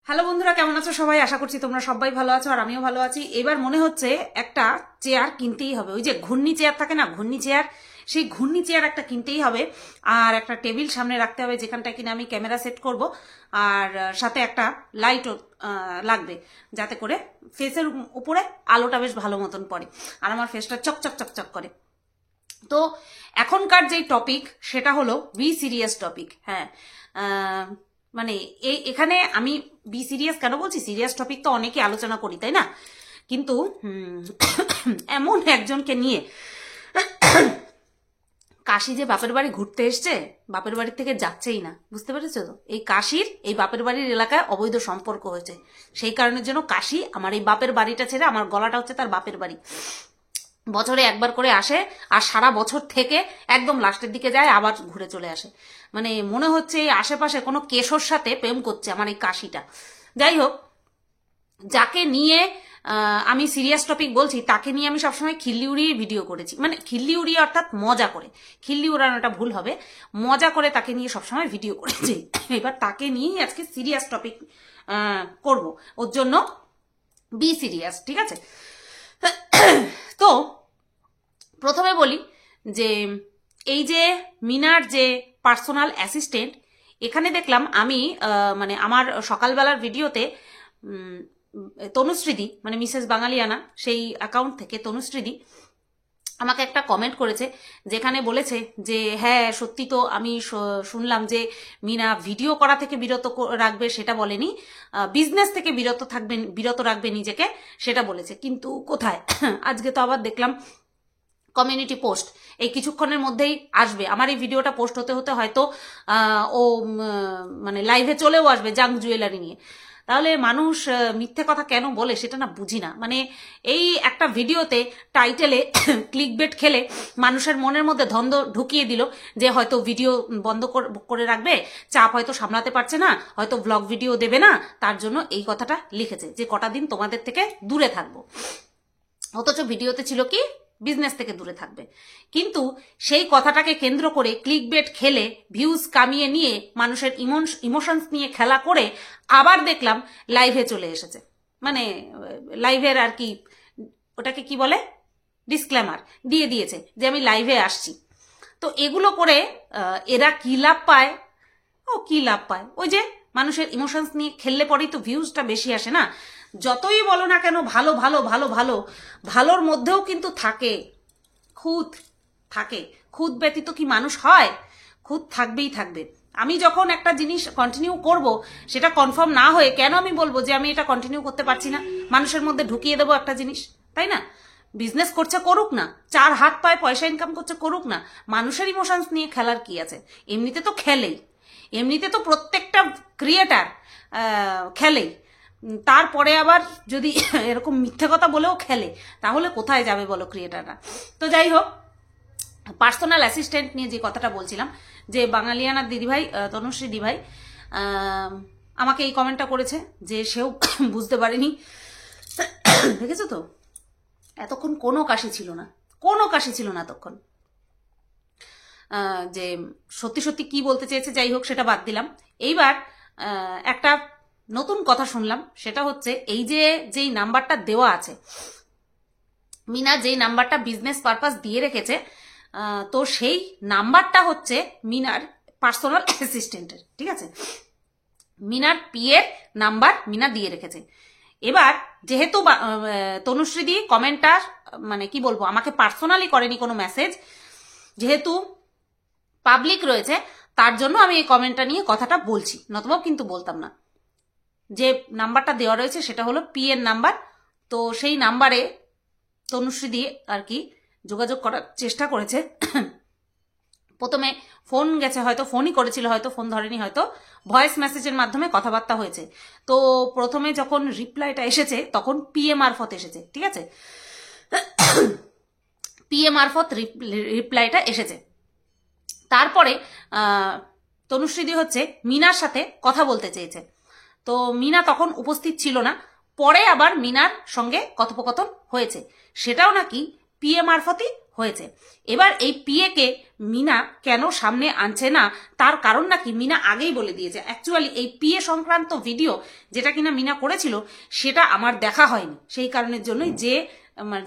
Hello বন্ধুরা, কেমন আছো সবাই? আশা করছি তোমরা সবাই ভালো আছো আর আমিও ভালো আছি। এবার মনে হচ্ছে একটা চেয়ার কিনতেই হবে। ওই যে ঘূর্ণি চেয়ার থাকে না, ঘূর্ণি চেয়ার, সেই ঘূর্ণি চেয়ার একটা কিনতেই হবে। আর একটা টেবিল সামনে রাখতে হবে যেখানটায় কিনা আমি ক্যামেরা সেট করব। আর সাথে একটা লাইটও লাগবে, যাতে করে ফেসের উপরে আলোটা বেশ ভালো মতন পড়ে আর আমার ফেসটা চকচক চকচক করে। তো এখনকার যেই টপিক সেটা হলো বি সিরিয়াস টপিক। হ্যাঁ, মানে এখানে আমি বি সিরিয়াস কেন বলছি, সিরিয়াস টপিক তো অনেকে আলোচনা করি, তাই না? কিন্তু এমন একজনকে নিয়ে কাশি যে বাপের বাড়ি ঘুরতে এসছে, বাপের বাড়ির থেকে যাচ্ছেই না, বুঝতে পেরেছো তো? এই কাশির এই বাপের বাড়ির এলাকায় অবৈধ সম্পর্ক হয়েছে, সেই কারণের জন্য কাশি আমার এই বাপের বাড়িটা ছেড়ে, আমার গলাটা হচ্ছে তার বাপের বাড়ি, বছরে একবার করে আসে আর সারা বছর থেকে একদম লাস্টের দিকে যায়, আবার ঘুরে চলে আসে। মানে মনে হচ্ছে এই আশেপাশে কোনো কেশর সাথে প্রেম করছে আমার এই কাশিটা। যাই হোক, যাকে নিয়ে আমি সিরিয়াস টপিক বলছি তাকে নিয়ে আমি সবসময় খিল্লি উড়িয়ে ভিডিও করেছি, মানে খিল্লি উড়িয়ে অর্থাৎ মজা করে, খিল্লি উড়ানোটা ভুল হবে, মজা করে তাকে নিয়ে সবসময় ভিডিও করেছি। এবার তাকে নিয়েই আজকে সিরিয়াস টপিক করব, ওর জন্য বি সিরিয়াস, ঠিক আছে? তো প্রথমে বলি যে এই যে মিনার যে পার্সোনাল অ্যাসিস্ট্যান্ট, এখানে দেখলাম আমি মানে আমার সকালবেলার ভিডিওতে তনুশ্রীদি, মানে মিসেস বাঙালিয়ানা, সেই অ্যাকাউন্ট থেকে তনুশ্রীদি আমাকে একটা কমেন্ট করেছে, যেখানে বলেছে যে হ্যাঁ সত্যি তো আমি শুনলাম যে মিনা ভিডিও করা থেকে বিরত রাখবে, সেটা বলেনি, বিজনেস থেকে বিরত রাখবে নিজেকে, সেটা বলেছে। কিন্তু কোথায়? আজকে তো আবার দেখলাম কমিউনিটি পোস্ট এই কিছুক্ষণের মধ্যেই আসবে, আমার এই ভিডিওটা পোস্ট হতে হতে হয়তো ও মানে লাইভে চলেও আসবে জাঙ্ক জুয়েলারি নিয়ে। তাহলে মানুষ মিথ্যে কথা কেন বলে সেটা না বুঝি না। মানে এই একটা ভিডিওতে টাইটেলে ক্লিকবেট খেলে মানুষের মনের মধ্যে দ্বন্দ্ব ঢুকিয়ে দিল যে হয়তো ভিডিও বন্ধ করে রাখবে, চাপ হয়তো সামলাতে পারছে না, হয়তো ব্লগ ভিডিও দেবে না, তার জন্য এই কথাটা লিখেছে যে কটা দিন তোমাদের থেকে দূরে থাকবো। অথচ ভিডিওতে ছিল কি বিজনেস থেকে দূরে থাকবে। কিন্তু সেই কথাটাকে কেন্দ্র করে ক্লিকবেট খেলে ভিউজ কামিয়ে নিয়ে মানুষের ইমোশনস নিয়ে খেলা করে আবার দেখলাম লাইভে চলে এসেছে। মানে লাইভের আর কি ওটাকে কি বলে, ডিসক্লেমার দিয়ে দিয়েছে যে আমি লাইভে আসছি। তো এগুলো করে এরা কি লাভ পায়? কি লাভ পায়? ওই যে মানুষের ইমোশনস নিয়ে খেললে পরেই তো ভিউজটা বেশি আসে না। যতই বলো না কেন ভালো ভালো ভালো ভালো, ভালোর মধ্যেও কিন্তু থাকে খুঁত, থাকে। খুঁত ব্যতীত কি মানুষ হয়? খুঁত থাকবেই থাকবে। আমি যখন একটা জিনিস কন্টিনিউ করব, সেটা কনফার্ম না হয়ে কেন আমি বলবো যে আমি এটা কন্টিনিউ করতে পারছি না? মানুষের মধ্যে ঢুকিয়ে দেবো একটা জিনিস, তাই না? বিজনেস করছে করুক না, চার হাত পায় পয়সা ইনকাম করছে করুক না, মানুষের ইমোশনস নিয়ে খেলার কি আছে? এমনিতে তো খেলেই, এমনিতে তো প্রত্যেকটা ক্রিয়েটার খেলেই, তারপরে আবার যদি এরকম মিথ্যে কথা বলেও খেলে, তাহলে কোথায় যাবে বলো ক্রিয়েটাররা? তো যাই হোক, পার্সোনাল অ্যাসিস্ট্যান্ট নিয়ে যে কথাটা বলছিলাম, যে বাঙালিয়ানার দিদিভাই তনুশ্রী দিভাই আমাকে এই কমেন্টটা করেছে যে সেও বুঝতে পারেনি। দেখেছো তো, এতক্ষণ কোনো কাশি ছিল না, কোনো কাশি ছিল না এতক্ষণ। যে সত্যি সত্যি কি বলতে চেয়েছে যাই হোক, সেটা বাদ দিলাম। এইবার একটা নতুন কথা শুনলাম, সেটা হচ্ছে এই যে যেই নাম্বারটা দেওয়া আছে, মিনা যেই নাম্বারটা বিজনেস পারপাস দিয়ে রেখেছে, তো সেই নাম্বারটা হচ্ছে মিনার পার্সোনাল অ্যাসিস্ট্যান্টের, ঠিক আছে? মিনার পিএর নাম্বার মিনা দিয়ে রেখেছে। এবার যেহেতু তনুশ্রীদি কমেন্টটা মানে কি বলবো, আমাকে পার্সোনালি করেনি কোনো মেসেজ, যেহেতু পাবলিক রয়েছে, তার জন্য আমি এই কমেন্টটা নিয়ে কথাটা বলছি, নতুবা কিন্তু বলতাম না। যে নাম্বারটা দেওয়া রয়েছে সেটা হলো পি এর নাম্বার। তো সেই নাম্বারে তনুশ্রী দিয়ে আর কি যোগাযোগ করার চেষ্টা করেছে। প্রথমে ফোন গেছে, হয়তো ফোনই করেছিল, হয়তো ফোন ধরেনি, হয়তো ভয়েস মেসেজের মাধ্যমে কথাবার্তা হয়েছে। তো প্রথমে যখন রিপ্লাইটা এসেছে তখন পিএ মারফত এসেছে, ঠিক আছে? পিএ মারফত রিপ্লাইটা এসেছে। তারপরে তনুশ্রীদি হচ্ছে মিনার সাথে কথা বলতে চেয়েছে, তো মিনা তখন উপস্থিত ছিল না। পরে আবার মিনার সঙ্গে কথোপকথন হয়েছে, সেটাও নাকি পিএ মারফতই হয়েছে। এবার এই পিএকে মিনা কেন সামনে আনছে না তার কারণ নাকি মিনা আগেই বলে দিয়েছে। অ্যাকচুয়ালি এই পিএ সংক্রান্ত ভিডিও যেটা কিনা মিনা করেছিল সেটা আমার দেখা হয়নি, সেই কারণের জন্যই যে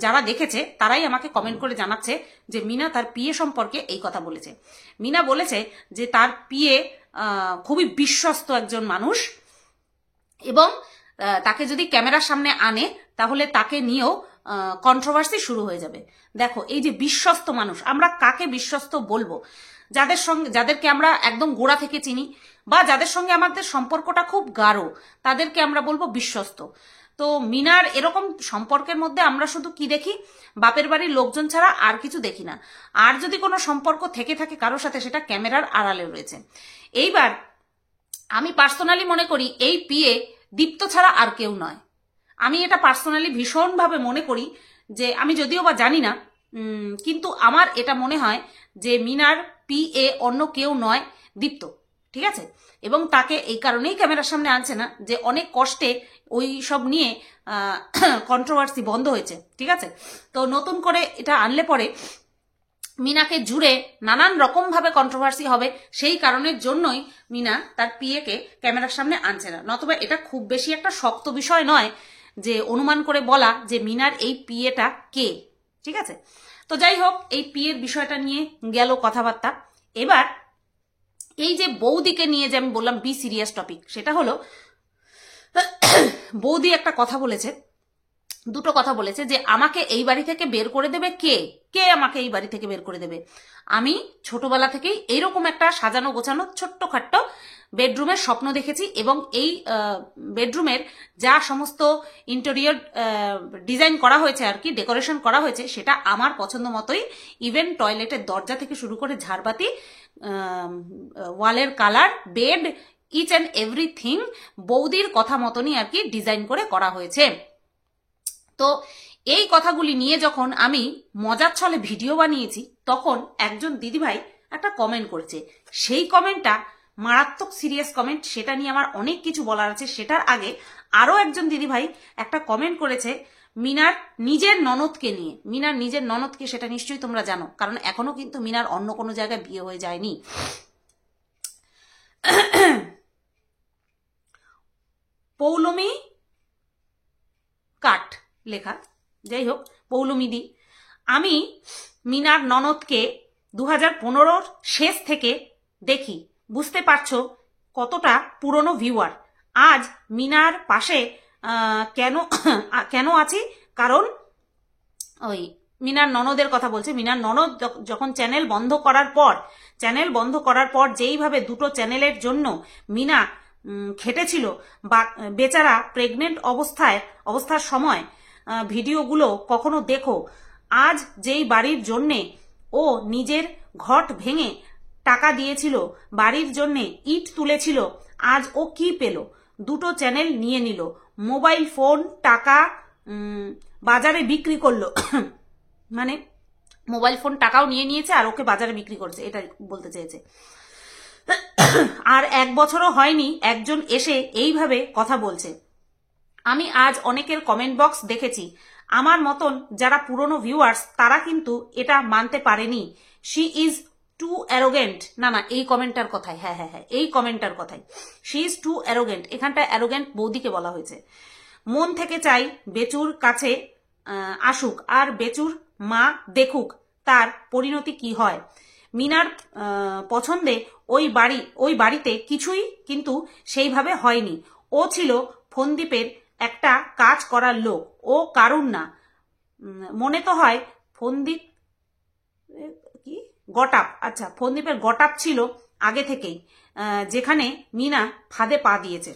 যারা দেখেছে তারাই আমাকে কমেন্ট করে জানাচ্ছে যে মিনা তার পিএ সম্পর্কে এই কথা বলেছে। মিনা বলেছে যে তার পিএ খুবই বিশ্বস্ত একজন মানুষ এবং তাকে যদি ক্যামেরার সামনে আনে তাহলে তাকে নিয়েও কন্ট্রোভার্সি শুরু হয়ে যাবে। দেখো, এই যে বিশ্বস্ত মানুষ, আমরা কাকে বিশ্বস্ত বলবো? যাদেরকে আমরা একদম গোড়া থেকে চিনি বা যাদের সঙ্গে আমাদের সম্পর্কটা খুব গাঢ় তাদেরকে আমরা বলবো বিশ্বস্ত। তো মিনার এরকম সম্পর্কের মধ্যে আমরা শুধু কি দেখি? বাপের বাড়ির লোকজন ছাড়া আর কিছু দেখি না। আর যদি কোনো সম্পর্ক থেকে থাকে কারোর সাথে, সেটা ক্যামেরার আড়ালে রয়েছে। এইবার আমি পার্সোনালি মনে করি এই পিএ দীপ্ত ছাড়া আর কেউ নয়। আমি এটা পার্সোনালি ভীষণভাবে মনে করি, যে আমি যদিও বা জানি না, কিন্তু আমার এটা মনে হয় যে মিনার পিএ অন্য কেউ নয়, দীপ্ত। ঠিক আছে? এবং তাকে এই কারণেই ক্যামেরার সামনে আনছে না যে অনেক কষ্টে ওই সব নিয়ে কন্ট্রোভার্সি বন্ধ হয়েছে। ঠিক আছে? তো নতুন করে এটা আনলে পরে মিনাকে জুড়ে নানান রকম ভাবে কন্ট্রোভার্সি হবে, সেই কারণের জন্যই মিনা তার পিএকে ক্যামেরার সামনে আনছে না। নতুবা এটা খুব বেশি একটা শক্ত বিষয় নয় যে অনুমান করে বলা যে মিনার এই পিএটা কে। ঠিক আছে? তো যাই হোক, এই পিএর বিষয়টা নিয়ে গেল কথাবার্তা। এবার এই যে বৌদিকে নিয়ে যে আমি বললাম বি সিরিয়াস টপিক, সেটা হলো বৌদি একটা কথা বলেছে, দুটো কথা বলেছে যে আমাকে এই বাড়ি থেকে বের করে দেবে কে? কে আমাকে এই বাড়ি থেকে বের করে দেবে? আমি ছোটবেলা থেকেই এইরকম একটা সাজানো গোছানো ছোট্টখাট্ট বেডরুমের স্বপ্ন দেখেছি এবং এই বেডরুমের যা সমস্ত ইন্টেরিয়র ডিজাইন করা হয়েছে আর কি, ডেকোরেশন করা হয়েছে, সেটা আমার পছন্দ মতোই। ইভেন টয়লেটের দরজা থেকে শুরু করে ঝাড়বাতি, ওয়ালের colour, bed, each and everything বৌদির কথা মতনই আর কি ডিজাইন করে করা হয়েছে। তো এই কথাগুলি নিয়ে যখন আমি মজার ছলে ভিডিও বানিয়েছি, তখন একজন দিদিভাই একটা কমেন্ট করেছে। সেই কমেন্টটা মারাত্মক সিরিয়াস কমেন্ট, সেটা নিয়ে আমার অনেক কিছু বলার আছে। সেটার আগে আরো একজন দিদিভাই একটা কমেন্ট করেছে মিনার নিজের ননদকে নিয়ে। মিনার নিজের ননদকে, সেটা নিশ্চয়ই তোমরা জানো, কারণ এখনো কিন্তু মিনার অন্য কোনো জায়গায় বিয়ে হয়ে যায়নি। পৌলমী কাঠ লেখা, যাই হোক, পৌলমিদি। আমি মিনার ননদকে 2015 শেষ থেকে দেখি, বুঝতে পারছো কতটা পুরনো ভিউয়ার। আজ মিনার পাশে কেন আছি? কারণ ওই মিনার ননদের কথা বলছে। মিনার ননদ যখন চ্যানেল বন্ধ করার পর যেইভাবে দুটো চ্যানেলের জন্য মিনা খেটেছিল, বা বেচারা প্রেগনেন্ট অবস্থার সময় ভিডিওগুলো কখনো দেখো। আজ যেই বাড়ির জন্যে ও নিজের ঘট ভেঙে টাকা দিয়েছিল, বাড়ির জন্যে ইট তুলেছিল, আজ ও কি পেল? দুটো চ্যানেল নিয়ে নিল, মোবাইল ফোন, টাকা বাজারে বিক্রি করলো। মানে মোবাইল ফোন, টাকাও নিয়ে নিয়েছে আর ওকে বাজারে বিক্রি করছে, এটা বলতে চেয়েছে। আর 1 বছরও হয়নি একজন এসে এইভাবে কথা বলছে। আমি আজ অনেকের কমেন্ট বক্স দেখেছি, আমার মতন যারা পুরনো ভিউয়ার্স তারা কিন্তু এটা মানতে পারেনি। She is too arrogant. না, এই কমেন্টটার কথাই, হ্যাঁ, এই কমেন্টটার কথাই, শি ইজ টু অ্যারোগেন্ট। এখানটা অ্যারোগেন্ট বৌদিকে বলা হয়েছে। মন থেকে চাই বেচুর কাছে আসুক আর বেচুর মা দেখুক তার পরিণতি কি হয়। মিনার পছন্দে ওই বাড়িতে কিছুই কিন্তু সেইভাবে হয়নি। ও ছিল ফন্দীপের একটা কাজ করার লোক, ও কারুর না। মনে তো হয় ফন্দীপ কি গটাপ, আচ্ছা, ফন্দীপের গটাপ ছিল আগে থেকেই, যেখানে মিনা ফাঁদে পা দিয়েছে।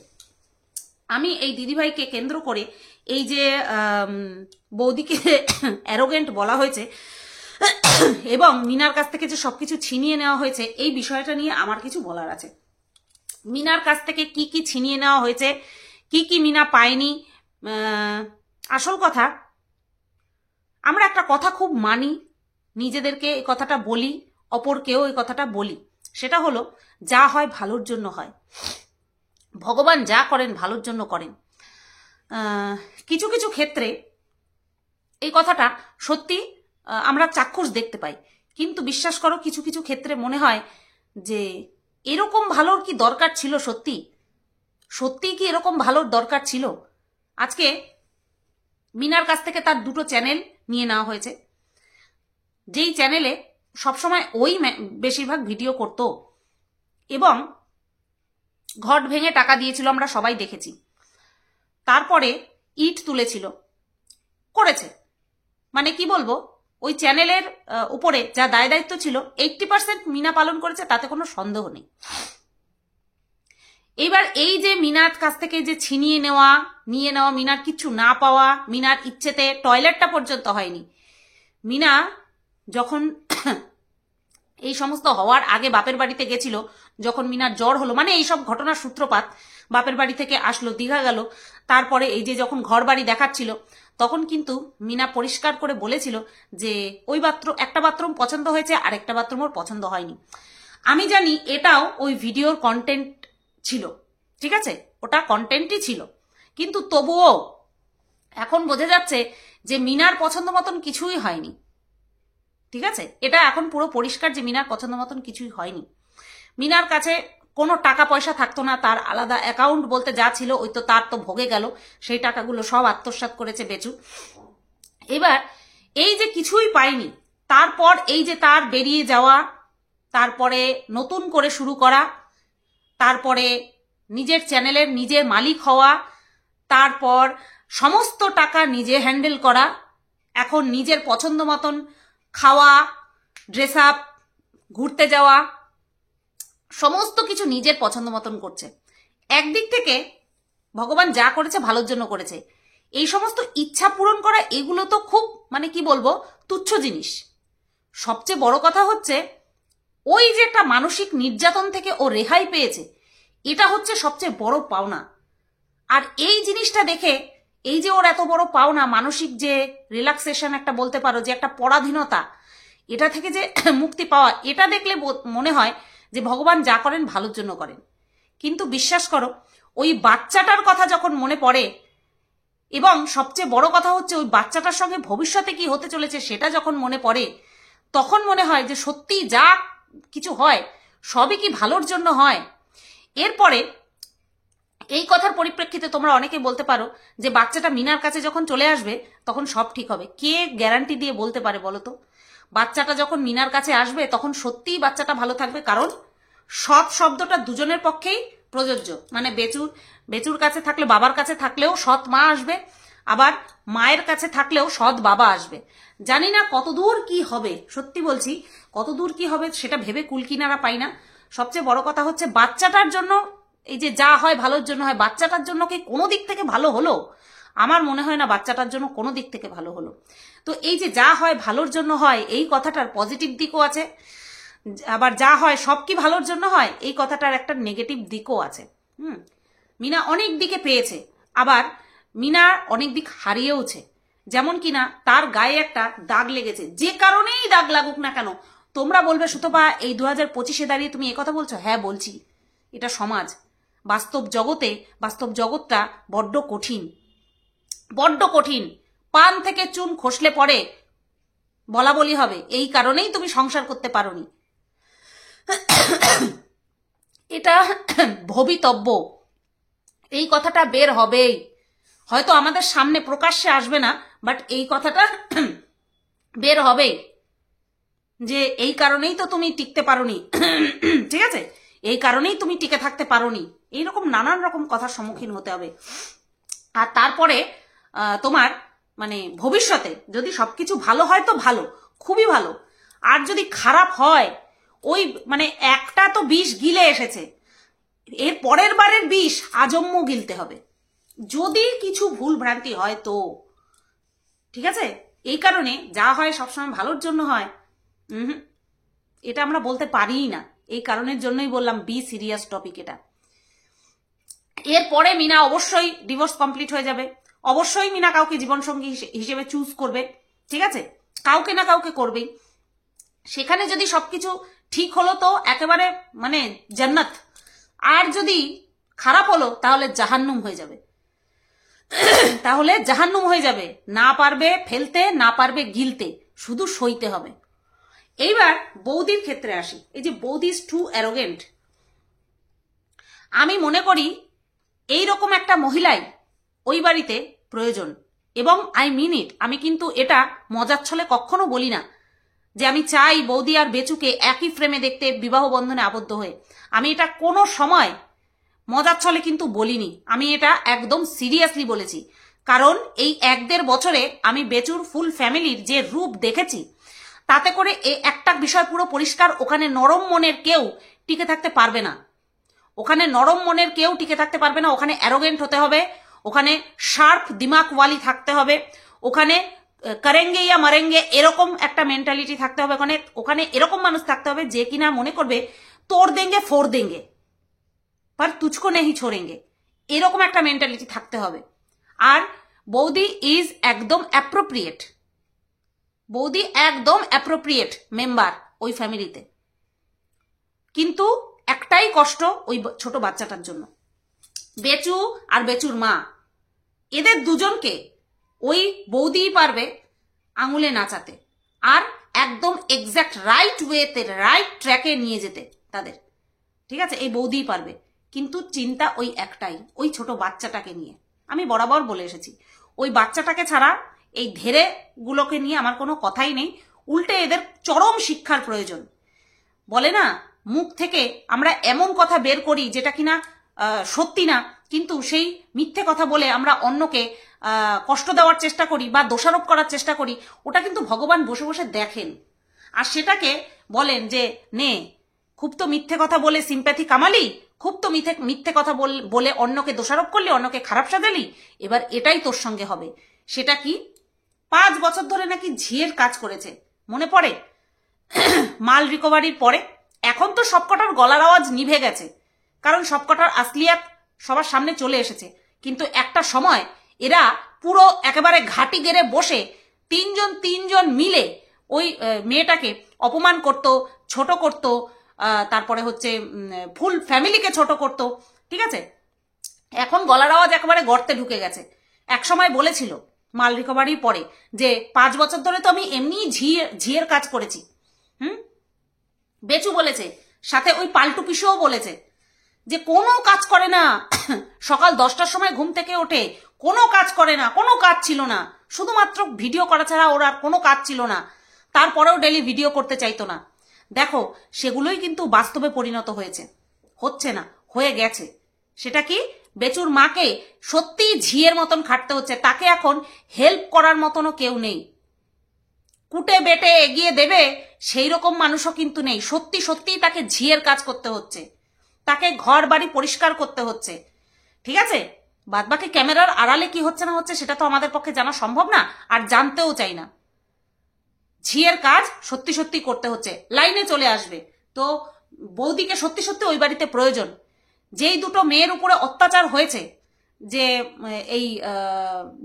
আমি এই দিদিভাইকে কেন্দ্র করে এই যে বৌদিকে অ্যারোগেন্ট বলা হয়েছে এবং মিনার কাছ থেকে যে সবকিছু ছিনিয়ে নেওয়া হয়েছে, এই বিষয়টা নিয়ে আমার কিছু বলার আছে। মিনার কাছ থেকে কি কি ছিনিয়ে নেওয়া হয়েছে, কি কি মিনা পায়নি। আসল কথা, আমরা একটা কথা খুব মানি, নিজেদেরকে এই কথাটা বলি, অপরকেও এই কথাটা বলি, সেটা হলো যা হয় ভালোর জন্য হয়। ভগবান যা করেন ভালোর জন্য করেন। কিছু কিছু ক্ষেত্রে এই কথাটা সত্যি আমরা চাক্ষুষ দেখতে পাই। কিন্তু বিশ্বাস করো কিছু কিছু ক্ষেত্রে মনে হয় যে এরকম ভালোর কি দরকার ছিল? সত্যি কি এরকম ভালোর দরকার ছিল? আজকে মিনার কাছ থেকে তার 2টো চ্যানেল নিয়ে নেওয়া হয়েছে, যেই চ্যানেলে সবসময় ওই বেশিরভাগ ভিডিও করত এবং ঘট ভেঙে টাকা দিয়েছিল, আমরা সবাই দেখেছি। তারপরে ইট তুলেছিল, করেছে, মানে কি বলবো, ওই চ্যানেলের উপরে যা দায় দায়িত্ব ছিল 80% মিনা পালন করেছে, তাতে কোনো সন্দেহ নেই। এইবার এই যে মিনার কাছ থেকে যে ছিনিয়ে নেওয়া, মিনার কিছু না পাওয়া, মিনার ইচ্ছেতে টয়লেটটা পর্যন্ত হয়নি। মিনা যখন এই সমস্ত হওয়ার আগে বাপের বাড়িতে গেছিল, যখন মিনার জ্বর হলো, মানে এইসব ঘটনার সূত্রপাত, বাপের বাড়ি থেকে আসলো, দীঘা গেল, তারপরে এই যে যখন ঘর বাড়ি দেখাচ্ছিল, তখন কিন্তু মিনা পরিষ্কার করে বলেছিল যে ওই একটা বাথরুম পছন্দ হয়েছে, আর একটা বাথরুম ওর পছন্দ হয়নি। আমি জানি এটাও ওই ভিডিওর কন্টেন্ট ছিল, ঠিক আছে, ওটা কন্টেন্টই ছিল, কিন্তু তবুও এখন বোঝা যাচ্ছে যে মিনার পছন্দ মতন কিছুই হয়নি। ঠিক আছে, এটা এখন পুরো পরিষ্কার যে মিনার পছন্দ মতন কিছুই হয়নি। মিনার কাছে কোনো টাকা পয়সা থাকতো না, তার আলাদা অ্যাকাউন্ট বলতে যা ছিল ওই তো তার তো ভোগে গেল, সেই টাকাগুলো সব আত্মসাৎ করেছে বেচু। এবার এই যে কিছুই পায়নি, তারপর এই যে তার বেরিয়ে যাওয়া, তারপরে নতুন করে শুরু করা, তারপরে নিজের চ্যানেলের নিজের মালিক হওয়া, তারপর সমস্ত টাকা নিজে হ্যান্ডেল করা, এখন নিজের পছন্দ মতন খাওয়া, ড্রেস আপ, ঘুরতে যাওয়া, সমস্ত কিছু নিজের পছন্দ মতন করছে। একদিক থেকে ভগবান যা করেছে ভালোর জন্য করেছে। এই সমস্ত ইচ্ছা পূরণ করা, এগুলো তো খুব মানে কি বলবো, তুচ্ছ জিনিস। সবচেয়ে বড় কথা হচ্ছে ওই যে একটা মানসিক নির্যাতন থেকে ও রেহাই পেয়েছে, এটা হচ্ছে সবচেয়ে বড় পাওনা। আর এই জিনিসটা দেখে, এই যে ওর এত বড় পাওনা, মানসিক যে রিল্যাক্সেশন একটা বলতে পারো, যে একটা পরাধীনতা, এটা থেকে যে মুক্তি পাওয়া, এটা দেখলে মনে হয় যে ভগবান যা করেন ভালোর জন্য করেন। কিন্তু বিশ্বাস করো, ওই বাচ্চাটার কথা যখন মনে পড়ে, এবং সবচেয়ে বড় কথা হচ্ছে ওই বাচ্চাটার সঙ্গে ভবিষ্যতে কি হতে চলেছে সেটা যখন মনে পড়ে, তখন মনে হয় যে সত্যি যা কিছু হয় সবই কি ভালোর জন্য হয়। এরপরে এই কথার পরিপ্রেক্ষিতে তোমরা অনেকে বলতে পারো যে বাচ্চাটা মিনার কাছে যখন চলে আসবে তখন সব ঠিক হবে। কে গ্যারান্টি দিয়ে বলতে পারে বলো তো? বাচ্চাটা যখন মিনার কাছে আসবে তখন সত্যিই বাচ্চাটা ভালো থাকবে, কারণ সৎ শব্দটা দুজনের পক্ষেই প্রযোজ্য। মানে বেচুর কাছে থাকলে, বাবার কাছে থাকলেও সৎ মা আসবে, আবার মায়ের কাছে থাকলেও সৎ বাবা আসবে। জানি না কতদূর কি হবে, সত্যি বলছি কতদূর কি হবে সেটা ভেবে কুলকিনারা পাই না। সবচেয়ে বড় কথা হচ্ছে বাচ্চাটার জন্য, এই যে যা হয় ভালোর জন্য হয়, বাচ্চাটার জন্য কি কোনো দিক থেকে ভালো হলো? আমার মনে হয় না বাচ্চাটার জন্য কোনো দিক থেকে ভালো হলো। তো এই যে যা হয় ভালোর জন্য হয়, এই কথাটার পজিটিভ দিকও আছে, আবার যা হয় সব কি ভালোর জন্য হয়, এই কথাটার একটা নেগেটিভ দিকও আছে। মিনা অনেক দিকে পেয়েছে, আবার মিনা অনেক দিক হারিয়েওছে। যেমন কিনা তার গায়ে একটা দাগ লেগেছে, যে কারণেই দাগ লাগুক না কেন, তোমরা বলবে সুতপা এই 2025-এ দাঁড়িয়ে তুমি একথা বলছো? হ্যাঁ বলছি, এটা সমাজ, বাস্তব জগৎটা বড্ড কঠিন, বড্ড কঠিন। পান থেকে চুন খসলে পরে বলা বলি হবে, এই কারণেই তুমি সংসার করতে পারোনি। এটা ভবিতব্য, এই কথাটা বের হবেই, হয়তো আমাদের সামনে প্রকাশ্যে আসবে না, বাট এই কথাটা বের হবেই যে এই কারণেই তো তুমি টিকতে পারোনি, ঠিক আছে, এই কারণেই তুমি টিকে থাকতে পারোনি। এইরকম নানান রকম কথার সম্মুখীন হতে হবে। আর তারপরে তোমার মানে ভবিষ্যতে যদি সবকিছু ভালো হয় তো ভালো, খুবই ভালো, আর যদি খারাপ হয়, ওই মানে একটা তো বিষ গিলে এসেছে, এর পরের বারের বিষ আজন্ম গিলতে হবে, যদি কিছু ভুল ভ্রান্তি হয় তো, ঠিক আছে। এই কারণে যা হয় সবসময় ভালোর জন্য হয়, এটা আমরা বলতে পারি না। এই কারণের জন্যই বললাম বি সিরিয়াস টপিক এটা। এরপরে মিনা অবশ্যই ডিভোর্স কমপ্লিট হয়ে যাবে, অবশ্যই মিনা কাউকে জীবনসঙ্গী হিসেবে চুজ করবে, ঠিক আছে, কাউকে না কাউকে করবেই। সেখানে যদি সবকিছু ঠিক হলো তো একেবারে মানে জান্নাত, আর যদি খারাপ হলো তাহলে জাহান্নুম হয়ে যাবে, তাহলে জাহান্নুম হয়ে যাবে, না পারবে ফেলতে, না পারবে গিলতে, শুধু সইতে হবে। এইবার বৌদির ক্ষেত্রে আসি। এই যে বৌদি ইজ টু অ্যারোগেন্ট, আমি মনে করি এইরকম একটা মহিলাই ওই বাড়িতে প্রয়োজন, এবং আই মিন ইট। আমি কিন্তু এটা মজার ছলে কখনো বলি না যে আমি চাই বৌদি আর বেচুকে একই ফ্রেমে দেখতে বিবাহ বন্ধনে আবদ্ধ হয়ে। আমি এটা কোনো সময় মজার ছলে কিন্তু বলিনি, আমি এটা একদম সিরিয়াসলি বলেছি। কারণ এই 1-1.5 বছরে আমি বেচুর ফুল ফ্যামিলির যে রূপ দেখেছি, তাতে করে একটা বিষয় পুরো পরিষ্কার, ওখানে নরম মনের কেউ টিকে থাকতে পারবে না। ওখানে নরম মনের কেউ টিকে থাকতে পারবে না। ওখানে অ্যারোগেন্ট হতে হবে, ওখানে শার্প দিমাগওয়ালি থাকতে হবে, ওখানে করেঙ্গে ইয়া মরেঙ্গে এরকম একটা মেন্টালিটি থাকতে হবে। ওখানে এরকম মানুষ থাকতে হবে যে কিনা মনে করবে তোড় দেঙ্গে ফোড় দেঙ্গে पर तुझको नहीं छोड़ेंगे, এরকম একটা মেন্টালিটি থাকতে হবে। আর বৌদি ইজ একদম অ্যাপ্রোপ্রিয়েট, বৌদি একদম অ্যাপ্রোপ্রিয়েট মেম্বার ওই ফ্যামিলিতে। কিন্তু একটাই কষ্ট ওই ছোট বাচ্চাটার জন্য, বেচু আর বেচুর মা, এদের দুজনকে ওই বৌদিই পারবে আঙুলে নাচাতে আর একদম এক্স্যাক্ট রাইট ওয়েতে, রাইট ট্র্যাকে নিয়ে যেতে তাদের। ঠিক আছে, এই বৌদিই পারবে। কিন্তু চিন্তা ওই একটাই, ওই ছোট বাচ্চাটাকে নিয়ে। আমি বরাবর বলে এসেছি, ওই বাচ্চাটাকে ছাড়া এই ধেরে গুলোকে নিয়ে আমার কোনো কথাই নেই। উল্টে এদের চরম শিক্ষার প্রয়োজন। বলে না, মুখ থেকে আমরা এমন কথা বের করি যেটা কিনা সত্যি না, কিন্তু সেই মিথ্যে কথা বলে আমরা অন্যকে কষ্ট দেওয়ার চেষ্টা করি বা দোষারোপ করার চেষ্টা করি। ওটা কিন্তু ভগবান বসে বসে দেখেন, আর সেটাকে বলেন যে নে খুব তো মিথ্যে কথা বলে সিম্প্যাথি কামালি, খুব তো মিথ্যে কথা বলে অন্যকে দোষারোপ করলি, অন্যকে খারাপ সাজালি, এবার এটাই তোর সঙ্গে হবে। সেটা কি, 5 বছর ধরে নাকি ঝিয়ের কাজ করেছে, মনে পড়ে মাল রিকভারির পরে। এখন তো সবকটার গলার আওয়াজ নিভে গেছে, কারণ সবকটার আসলিয়াত সবার সামনে চলে এসেছে। কিন্তু একটা সময় এরা পুরো একেবারে ঘাটি গেড়ে বসে তিনজন মিলে ওই মেয়েটাকে অপমান করত, ছোট করত, তারপরে হচ্ছে ফুল ফ্যামিলিকে ছোট করত। ঠিক আছে, এখন গলার আওয়াজ একেবারে গর্তে ঢুকে গেছে। এক সময় বলেছিল মাল রিকভারির পরে যে 5 বছর ধরে তো আমি এমনি ঝিয়ের কাজ করেছি। বেচু বলেছে, সাথে ওই পাল্টু পিসুও বলেছে যে কোনো কাজ করে না, সকাল 10টার সময় ঘুম থেকে ওঠে, কোনো কাজ করে না, কোনো কাজ ছিল না, শুধুমাত্র ভিডিও করা ছাড়া ওর আর কোনো কাজ ছিল না। তারপরেও ডেলি ভিডিও করতে চাইতো না। দেখো, সেগুলোই কিন্তু বাস্তবে পরিণত হয়েছে, হচ্ছে না, হয়ে গেছে। সেটা কি, বেচুর মাকে সত্যি ঝিয়ের মতন খাটতে হচ্ছে। তাকে এখন হেল্প করার মতনও কেউ নেই, কুটে বেটে এগিয়ে দেবে সেই রকম মানুষও কিন্তু নেই। সত্যি সত্যিই তাকে ঝিয়ের কাজ করতে হচ্ছে, তাকে ঘর বাড়ি পরিষ্কার করতে হচ্ছে। ঠিক আছে, বাদবাকি ক্যামেরার আড়ালে কি হচ্ছে না হচ্ছে সেটা তো আমাদের পক্ষে জানা সম্ভব না, আর জানতেও চাই না। ঝিয়ের কাজ সত্যি সত্যি করতে হচ্ছে, লাইনে চলে আসবে। তো বৌদিকে সত্যি সত্যি ওই বাড়িতে প্রয়োজন। যেই দুটো মেয়ের উপরে অত্যাচার হয়েছে, যে এই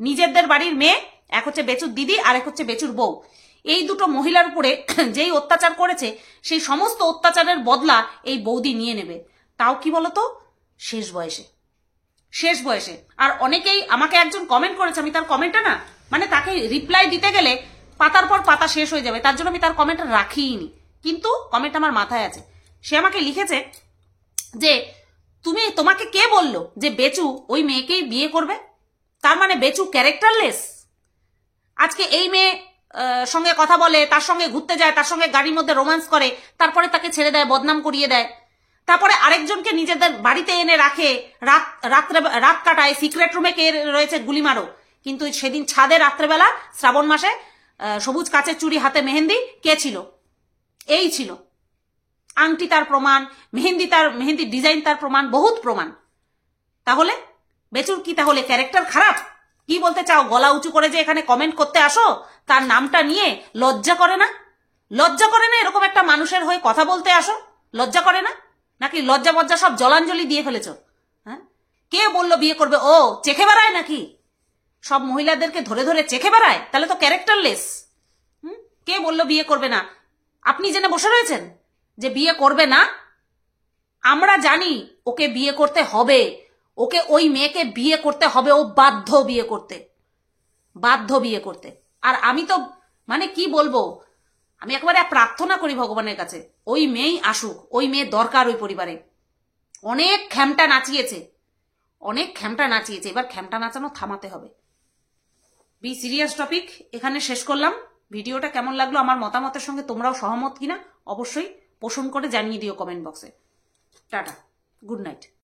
নিজেদের বাড়ির মেয়ে, এক হচ্ছে বেচুর দিদি আর এক হচ্ছে বেচুর বউ, এই দুটো মহিলার উপরে যেই অত্যাচার করেছে, সেই সমস্ত অত্যাচারের বদলা এই বৌদি নিয়ে নেবে। তাও কি বলতো, শেষ বয়সে, শেষ বয়সে। আর অনেকেই আমাকে একজন কমেন্ট করেছে, আমি তার কমেন্টটা না, মানে তাকে রিপ্লাই দিতে গেলে পাতার পর পাতা শেষ হয়ে যাবে, তার জন্য আমি তার কমেন্টটা রাখিইনি, কিন্তু কমেন্ট আমার মাথায় আছে। সে আমাকে লিখেছে যে তোমাকে কে বললো যে বেচু ওই মেয়েকেই বিয়ে করবে? তার মানে বেচু ক্যারেক্টারলেস? আজকে এই মেয়ে সঙ্গে কথা বলে, তার সঙ্গে ঘুরতে যায়, তার সঙ্গে গাড়ির মধ্যে রোম্যান্স করে, তারপরে তাকে ছেড়ে দেয়, বদনাম করিয়ে দেয়, তারপরে আরেকজনকে নিজেদের বাড়িতে এনে রাখে, রাত কাটায়, সিক্রেট রুমে কে রয়েছে গুলি মারো। কিন্তু সেদিন ছাদে রাত্রেবেলা শ্রাবণ মাসে সবুজ কাচের চুড়ি, হাতে মেহেন্দি, কে ছিল? এই ছিল। আংটি তার প্রমাণ, মেহেন্দির ডিজাইন তার প্রমাণ, বহুত প্রমাণ। তাহলে বেচুর কি তাহলে ক্যারেক্টার খারাপ? কি বলতে চাও? গলা উঁচু করে যে এখানে কমেন্ট করতে আসো, তার নামটা নিয়ে লজ্জা করে না? লজ্জা করে না এরকম একটা মানুষের হয়ে কথা বলতে আসো? লজ্জা করে না? নাকি লজ্জা বজ্জা সব জলাঞ্জলি দিয়ে ফেলেছো? হ্যাঁ, কে বললো বিয়ে করবে? ও চেখে বেড়ায় নাকি? সব মহিলাদেরকে ধরে ধরে চেখে বেড়ায়? তাহলে তো ক্যারেক্টারলেস। কে বললো বিয়ে করবে না? আপনি জেনে বসে রয়েছেন যে বিয়ে করবে না? আমরা জানি ওকে বিয়ে করতে হবে, ওকে ওই মেয়েকে বিয়ে করতে হবে, ও বাধ্য বিয়ে করতে, বাধ্য বিয়ে করতে। আর আমি তো মানে কি বলবো, আমি একবারে প্রার্থনা করি ভগবানের কাছে ওই মেয়েই আসুক, ওই মেয়ে দরকার ওই পরিবারে। অনেক খ্যামটা নাচিয়েছে, অনেক খ্যামটা নাচিয়েছে, এবার খ্যামটা নাচানো থামাতে হবে। বি সিরিয়াস টপিক এখানে শেষ করলাম। ভিডিওটা কেমন লাগলো, আমার মতামতের সঙ্গে তোমরাও সহমত কিনা অবশ্যই পোষণ করে জানিয়ে দিও কমেন্ট বক্সে। Tata, good night.